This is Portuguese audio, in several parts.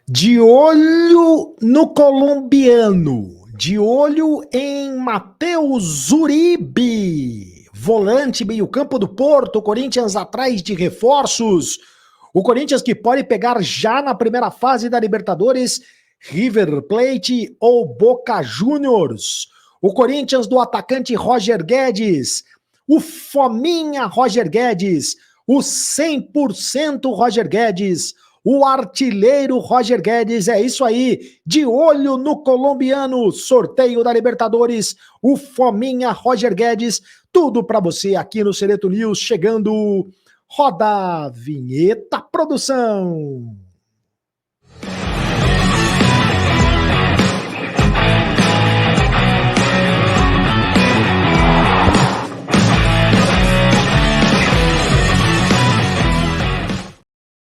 De olho no colombiano, de olho em Matheus Uribe, volante meio-campo do Porto, Corinthians atrás de reforços. O Corinthians que pode pegar já na primeira fase da Libertadores, River Plate ou Boca Juniors. O Corinthians do atacante Roger Guedes, o fominha Roger Guedes, o 100% Roger Guedes, o artilheiro Roger Guedes, é isso aí, de olho no colombiano, sorteio da Libertadores, o fominha Roger Guedes, tudo para você aqui no Sereto News, chegando, roda a vinheta, produção.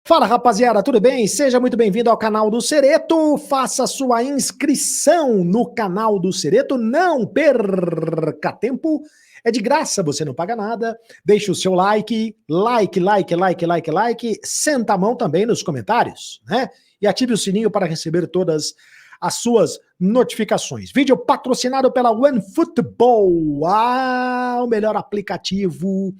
Fala rapaziada, tudo bem? Seja muito bem-vindo ao canal do Sereto, faça sua inscrição no canal do Sereto, não perca tempo, é de graça, você não paga nada, deixa o seu like, senta a mão também nos comentários, né? E ative o sininho para receber todas as suas notificações. Vídeo patrocinado pela OneFootball, o melhor aplicativo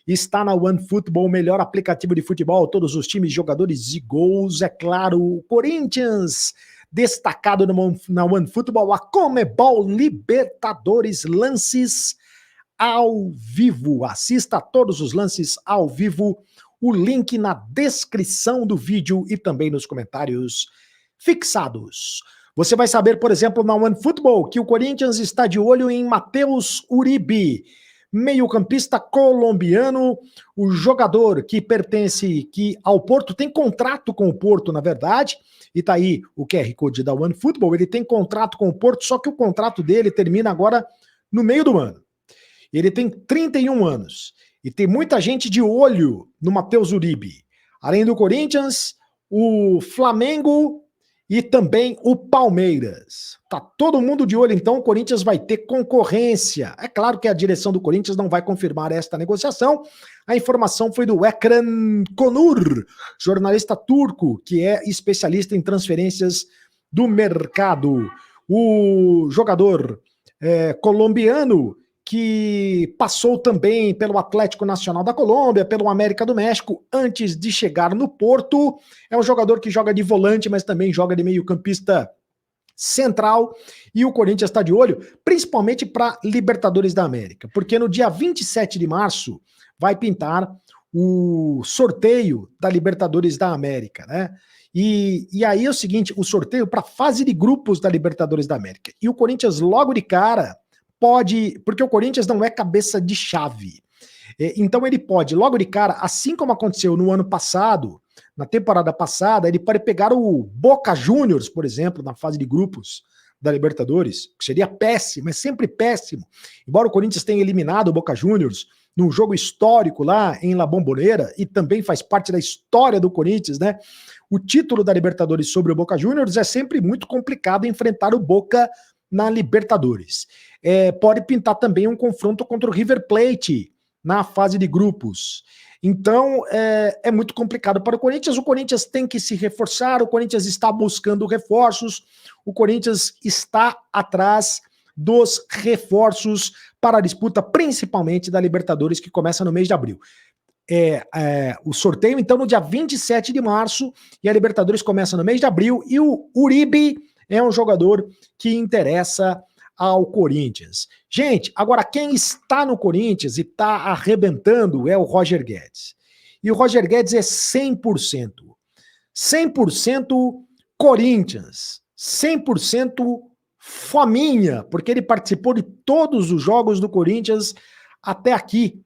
está na OneFootball, o melhor aplicativo de futebol, todos os times, jogadores e gols, é claro, o Corinthians, destacado na OneFootball, a Comebol Libertadores, lances ao vivo, assista a todos os lances ao vivo, o link na descrição do vídeo e também nos comentários fixados. Você vai saber, por exemplo, na OneFootball, que o Corinthians está de olho em Matheus Uribe, meio-campista colombiano, o jogador que pertence ao Porto, tem contrato com o Porto, na verdade, e tá aí o QR Code da OneFootball, ele tem contrato com o Porto, só que o contrato dele termina agora no meio do ano. Ele tem 31 anos, e tem muita gente de olho no Matheus Uribe. Além do Corinthians, o Flamengo e também o Palmeiras. Tá todo mundo de olho, então o Corinthians vai ter concorrência. É claro que a direção do Corinthians não vai confirmar esta negociação. A informação foi do Ekran Konur, jornalista turco, que é especialista em transferências do mercado. O jogador colombiano que passou também pelo Atlético Nacional da Colômbia, pelo América do México, antes de chegar no Porto. É um jogador que joga de volante, mas também joga de meio-campista central, e o Corinthians está de olho, principalmente para Libertadores da América, porque no dia 27 de março vai pintar o sorteio da Libertadores da América, né? E aí é o seguinte, o sorteio para a fase de grupos da Libertadores da América. E o Corinthians logo de cara pode, porque o Corinthians não é cabeça de chave. Então ele pode, logo de cara, assim como aconteceu no ano passado, na temporada passada, ele pode pegar o Boca Juniors, por exemplo, na fase de grupos da Libertadores, que seria péssimo, é sempre péssimo. Embora o Corinthians tenha eliminado o Boca Juniors num jogo histórico lá em La Bombonera, e também faz parte da história do Corinthians, né? O título da Libertadores sobre o Boca Juniors é sempre muito complicado enfrentar o Boca na Libertadores. Pode pintar também um confronto contra o River Plate na fase de grupos. Então, é muito complicado para o Corinthians tem que se reforçar, o Corinthians está buscando reforços, o Corinthians está atrás dos reforços para a disputa, principalmente da Libertadores, que começa no mês de abril. O sorteio, então, no dia 27 de março, e a Libertadores começa no mês de abril, e o Uribe é um jogador que interessa ao Corinthians. Gente, agora quem está no Corinthians e está arrebentando é o Roger Guedes. E o Roger Guedes é 100%. 100% Corinthians. 100% fominha, porque ele participou de todos os jogos do Corinthians até aqui.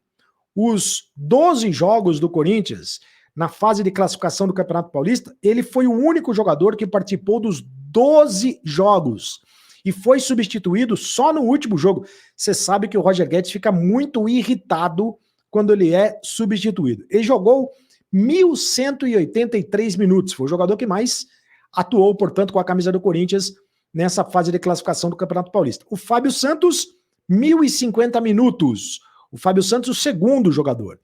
Os 12 jogos do Corinthians na fase de classificação do Campeonato Paulista, ele foi o único jogador que participou dos 12 jogos e foi substituído só no último jogo. Você sabe que o Roger Guedes fica muito irritado quando ele é substituído. Ele jogou 1.183 minutos, foi o jogador que mais atuou, portanto, com a camisa do Corinthians nessa fase de classificação do Campeonato Paulista. O Fábio Santos, 1.050 minutos. O Fábio Santos, o segundo jogador.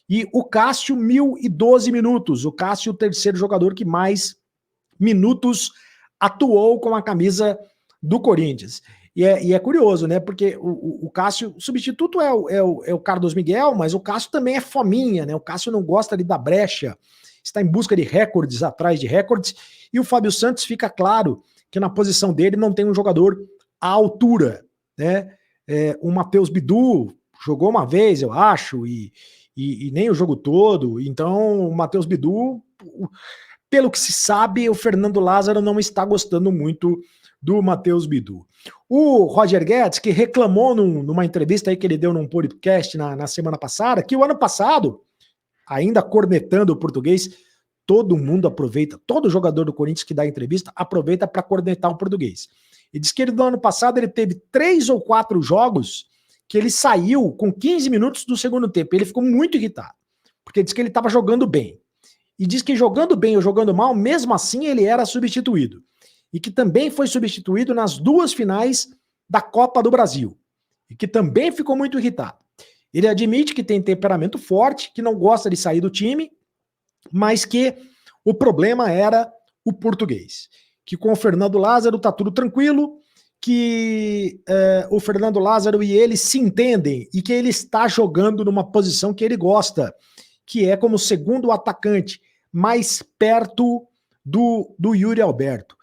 E o Cássio, 1.012 minutos. O Cássio, o terceiro jogador que mais minutos atuou com a camisa do Corinthians. E é curioso, né? Porque o Cássio, o substituto é o Carlos Miguel, mas o Cássio também é fominha, né? O Cássio não gosta ali da brecha, está em busca de recordes, atrás de recordes, e o Fábio Santos fica claro que na posição dele não tem um jogador à altura, né? O Matheus Bidu jogou uma vez, eu acho, e nem o jogo todo, então o Matheus Bidu, pelo que se sabe, o Fernando Lázaro não está gostando muito do Matheus Bidu. O Roger Guedes, que reclamou numa entrevista aí que ele deu num podcast na semana passada, que o ano passado, ainda cornetando o português, todo mundo aproveita, todo jogador do Corinthians que dá entrevista aproveita para cornetar o português. Ele disse que no ano passado ele teve 3 ou 4 jogos que ele saiu com 15 minutos do segundo tempo. Ele ficou muito irritado, porque ele disse que ele estava jogando bem. E diz que jogando bem ou jogando mal, mesmo assim ele era substituído. E que também foi substituído nas 2 finais da Copa do Brasil. E que também ficou muito irritado. Ele admite que tem temperamento forte, que não gosta de sair do time, mas que o problema era o português. Que com o Fernando Lázaro tá tudo tranquilo, que o Fernando Lázaro e ele se entendem e que ele está jogando numa posição que ele gosta, que é como segundo atacante, mais perto do Yuri Alberto.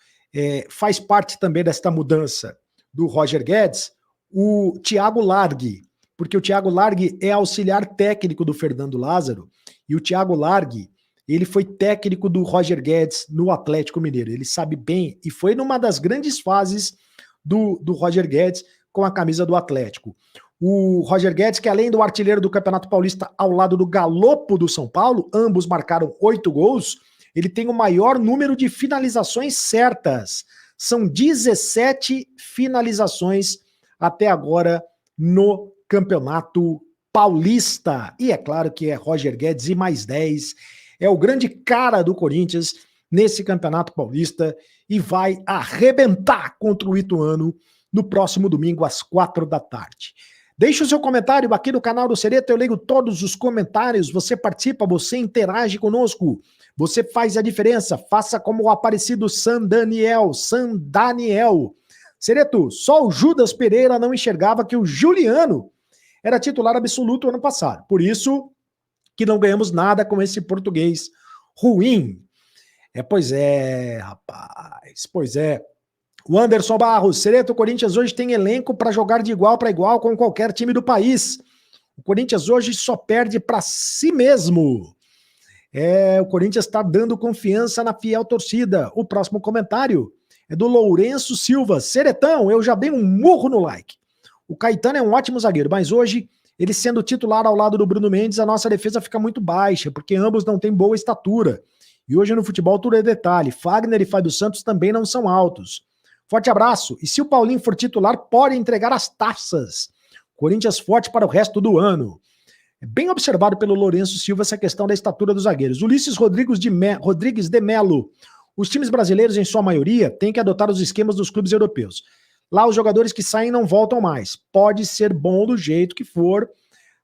Faz parte também desta mudança do Roger Guedes o Thiago Largue, porque o Thiago Largue é auxiliar técnico do Fernando Lázaro, e o Thiago Largue, ele foi técnico do Roger Guedes no Atlético Mineiro, ele sabe bem, e foi numa das grandes fases do Roger Guedes com a camisa do Atlético. O Roger Guedes, que além do artilheiro do Campeonato Paulista ao lado do Galopo do São Paulo, ambos marcaram 8 gols, ele tem o maior número de finalizações certas. São 17 finalizações até agora no Campeonato Paulista. E é claro que é Roger Guedes e mais 10. É o grande cara do Corinthians nesse Campeonato Paulista e vai arrebentar contra o Ituano no próximo domingo às 4 da tarde. Deixe o seu comentário aqui no canal do Cereto, eu leio todos os comentários, você participa, você interage conosco, você faz a diferença, faça como o aparecido San Daniel. Cereto, só o Judas Pereira não enxergava que o Juliano era titular absoluto ano passado, por isso que não ganhamos nada com esse português ruim. Pois é, rapaz, pois é. O Anderson Barros, Cereto, o Corinthians hoje tem elenco para jogar de igual para igual com qualquer time do país. O Corinthians hoje só perde para si mesmo. O Corinthians está dando confiança na fiel torcida. O próximo comentário é do Lourenço Silva. Ceretão, eu já dei um murro no like. O Caetano é um ótimo zagueiro, mas hoje, ele sendo titular ao lado do Bruno Mendes, a nossa defesa fica muito baixa, porque ambos não têm boa estatura. E hoje no futebol tudo é detalhe. Fagner e Fábio Santos também não são altos. Forte abraço. E se o Paulinho for titular, pode entregar as taças. Corinthians forte para o resto do ano. É bem observado pelo Lourenço Silva essa questão da estatura dos zagueiros. Ulisses Rodrigues de Melo. Os times brasileiros, em sua maioria, têm que adotar os esquemas dos clubes europeus. Lá os jogadores que saem não voltam mais. Pode ser bom do jeito que for,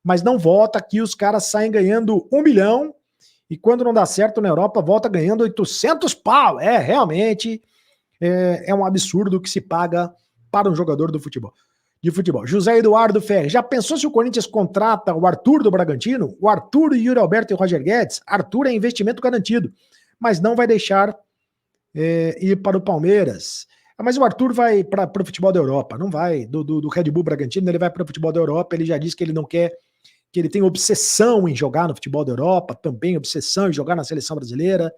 mas não volta. Aqui os caras saem ganhando 1 milhão e quando não dá certo na Europa, volta ganhando 800 pau. Realmente... É um absurdo o que se paga para um jogador de futebol. José Eduardo Ferre, já pensou se o Corinthians contrata o Arthur do Bragantino? O Arthur, Yuri Alberto e Roger Guedes? Arthur é investimento garantido, mas não vai deixar ir para o Palmeiras. Mas o Arthur vai para o futebol da Europa, não vai do Red Bull Bragantino, ele vai para o futebol da Europa, ele já disse que ele não quer, que ele tem obsessão em jogar no futebol da Europa, também obsessão em jogar na seleção brasileira.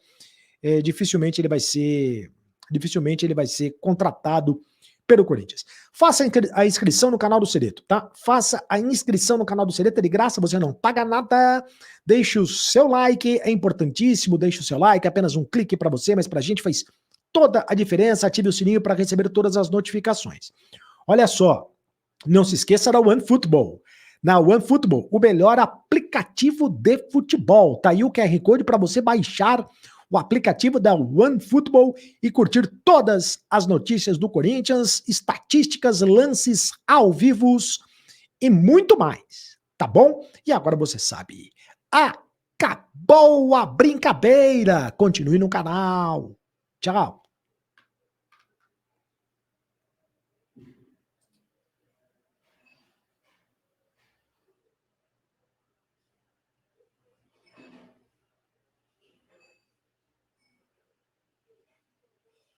Dificilmente ele vai ser contratado pelo Corinthians. Faça a inscrição no canal do Cereto, tá? Faça a inscrição no canal do Cereto, é de graça, você não paga nada. Deixe o seu like, é importantíssimo, deixe o seu like, é apenas um clique para você, mas pra gente faz toda a diferença. Ative o sininho para receber todas as notificações. Olha só, não se esqueça da OneFootball. Na OneFootball, o melhor aplicativo de futebol. Tá aí o QR Code para você baixar o aplicativo da OneFootball e curtir todas as notícias do Corinthians, estatísticas, lances ao vivo e muito mais, tá bom? E agora você sabe, acabou a brincadeira! Continue no canal. Tchau.